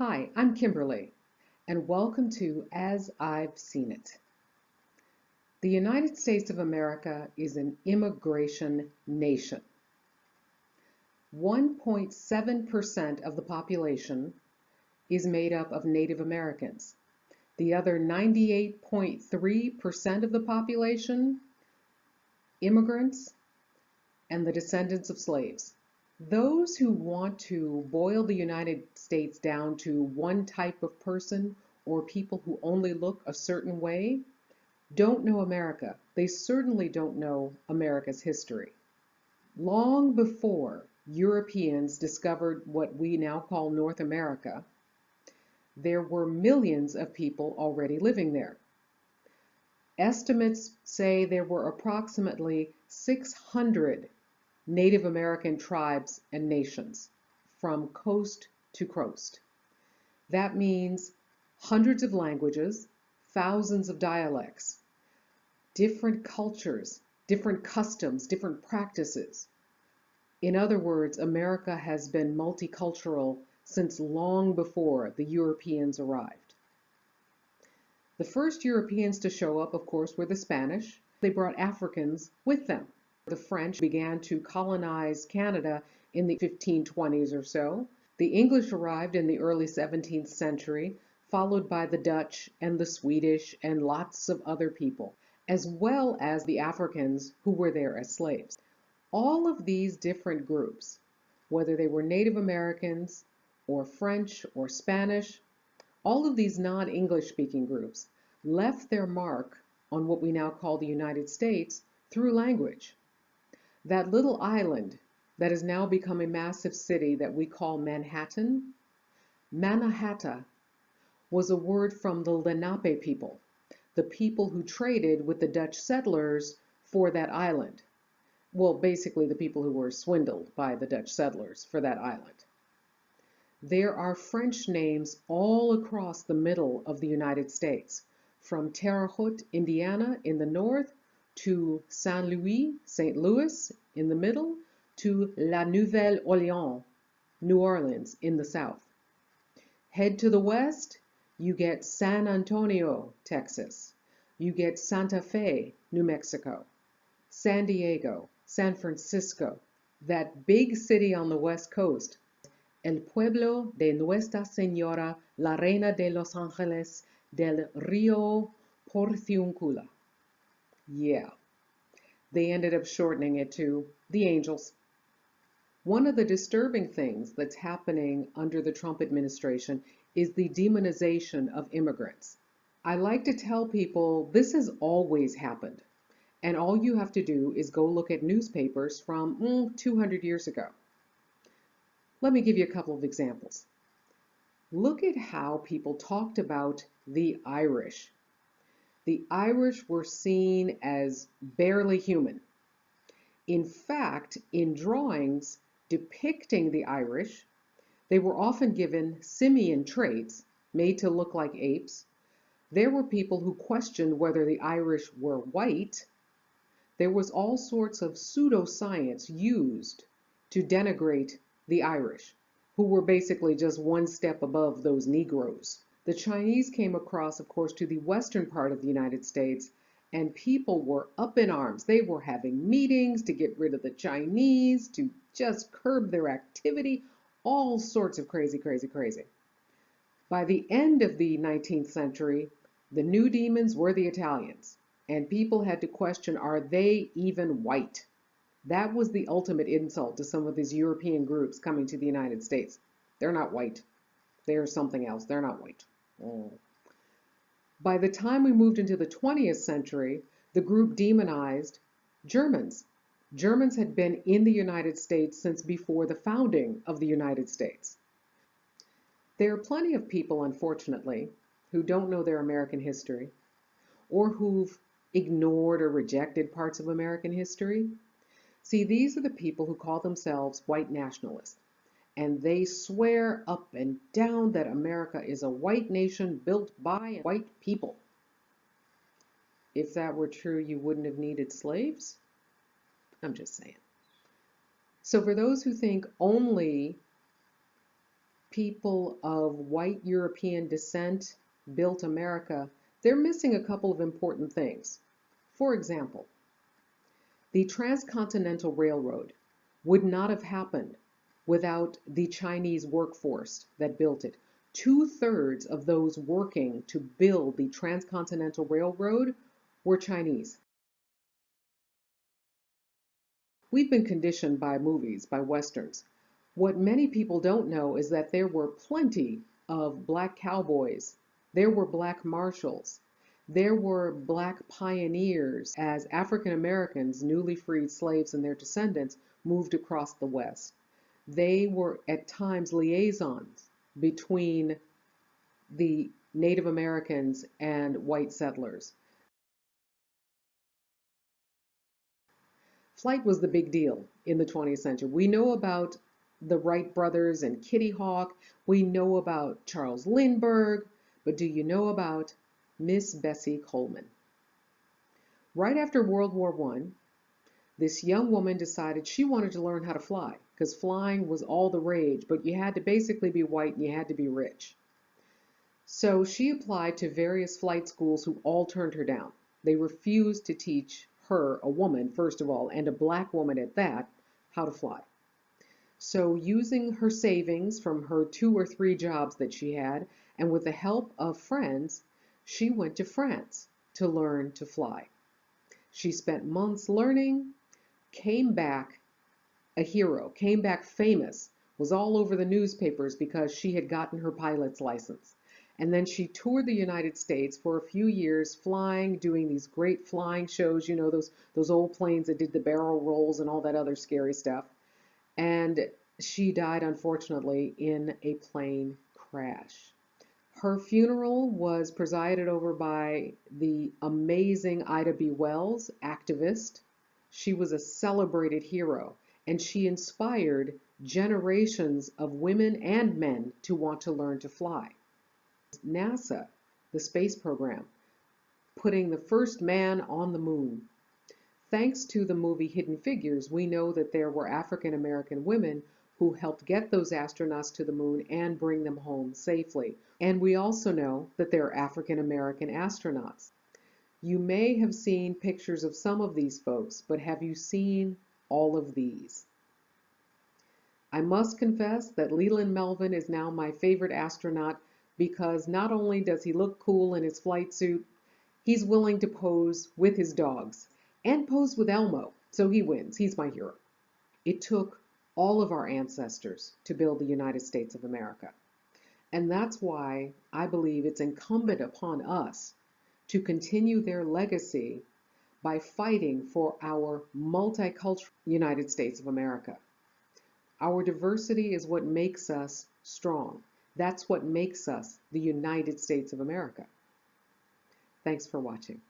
Hi, I'm Kimberly, and welcome to As I've Seen It. The United States of America is an immigration nation. 1.7% of the population is made up of Native Americans. The other 98.3% of the population, immigrants and the descendants of slaves. Those who want to boil the United States down to one type of person or people who only look a certain way don't know America. They certainly don't know America's history. Long before Europeans discovered what we now call North America, there were millions of people already living there. Estimates say there were approximately 600 Native American tribes and nations from coast to coast. That means hundreds of languages, thousands of dialects, different cultures, different customs, different practices. In other words, America has been multicultural since long before the Europeans arrived. The first Europeans to show up, of course, were the Spanish. They brought Africans with them. The French began to colonize Canada in the 1520s or so. The English arrived in the early 17th century, followed by the Dutch and the Swedish and lots of other people, as well as the Africans who were there as slaves. All of these different groups, whether they were Native Americans or French or Spanish, all of these non-English speaking groups left their mark on what we now call the United States through language. That little island that has now become a massive city that we call Manhattan, Mannahatta, was a word from the Lenape people, the people who traded with the Dutch settlers for that island. Well, basically the people who were swindled by the Dutch settlers for that island. There are French names all across the middle of the United States, from Terre Haute, Indiana in the north, to Saint Louis, St. Louis in the middle, to La Nouvelle-Orléans, New Orleans in the south. Head to the west, you get San Antonio, Texas. You get Santa Fe, New Mexico. San Diego, San Francisco, that big city on the west coast, El Pueblo de Nuestra Señora, la Reina de Los Ángeles, del Río Porciúncula. Yeah, they ended up shortening it to the Angels. One of the disturbing things that's happening under the Trump administration is the demonization of immigrants. I like to tell people this has always happened, and all you have to do is go look at newspapers from 200 years ago. Let me give you a couple of examples. Look at how people talked about the Irish. The Irish were seen as barely human. In fact, in drawings depicting the Irish, they were often given simian traits made to look like apes. There were people who questioned whether the Irish were white. There was all sorts of pseudoscience used to denigrate the Irish, who were basically just one step above those Negroes. The Chinese came across, of course, to the western part of the United States, and people were up in arms. They were having meetings to get rid of the Chinese, to just curb their activity, all sorts of crazy, crazy, crazy. By the end of the 19th century, the new demons were the Italians, and people had to question, are they even white? That was the ultimate insult to some of these European groups coming to the United States. They're not white. They're something else. They're not white. Oh. By the time we moved into the 20th century, the group demonized Germans. Germans had been in the United States since before the founding of the United States. There are plenty of people, unfortunately, who don't know their American history, or who've ignored or rejected parts of American history. See, these are the people who call themselves white nationalists, and they swear up and down that America is a white nation built by white people. If that were true, you wouldn't have needed slaves? I'm just saying. So for those who think only people of white European descent built America, they're missing a couple of important things. For example, the Transcontinental Railroad would not have happened without the Chinese workforce that built it. Two-thirds of those working to build the Transcontinental Railroad were Chinese. We've been conditioned by movies, by Westerns. What many people don't know is that there were plenty of black cowboys. There were black marshals. There were black pioneers as African Americans, newly freed slaves and their descendants, moved across the West. They were at times liaisons between the Native Americans and white settlers. Flight was the big deal in the 20th century. We know about the Wright brothers and Kitty Hawk. We know about Charles Lindbergh, but do you know about Miss Bessie Coleman? Right after World War I, this young woman decided she wanted to learn how to fly because flying was all the rage, but you had to basically be white and you had to be rich. So she applied to various flight schools who all turned her down. They refused to teach her, a woman, first of all, and a black woman at that, how to fly. So using her savings from her 2 or 3 jobs that she had, and with the help of friends, she went to France to learn to fly. She spent months learning, came back a hero, came back famous, was all over the newspapers because she had gotten her pilot's license. And then she toured the United States for a few years, flying, doing these great flying shows, you know, those old planes that did the barrel rolls and all that other scary stuff. And she died, unfortunately, in a plane crash. Her funeral was presided over by the amazing Ida B. Wells, activist. She was a celebrated hero, and she inspired generations of women and men to want to learn to fly. NASA, the space program, putting the first man on the moon. Thanks to the movie Hidden Figures, we know that there were African American women who helped get those astronauts to the moon and bring them home safely. And we also know that there are African American astronauts. You may have seen pictures of some of these folks, but have you seen all of these? I must confess that Leland Melvin is now my favorite astronaut because not only does he look cool in his flight suit, he's willing to pose with his dogs and pose with Elmo, so he wins. He's my hero. It took all of our ancestors to build the United States of America. And that's why I believe it's incumbent upon us to continue their legacy by fighting for our multicultural United States of America. Our diversity is what makes us strong. That's what makes us the United States of America. Thanks for watching.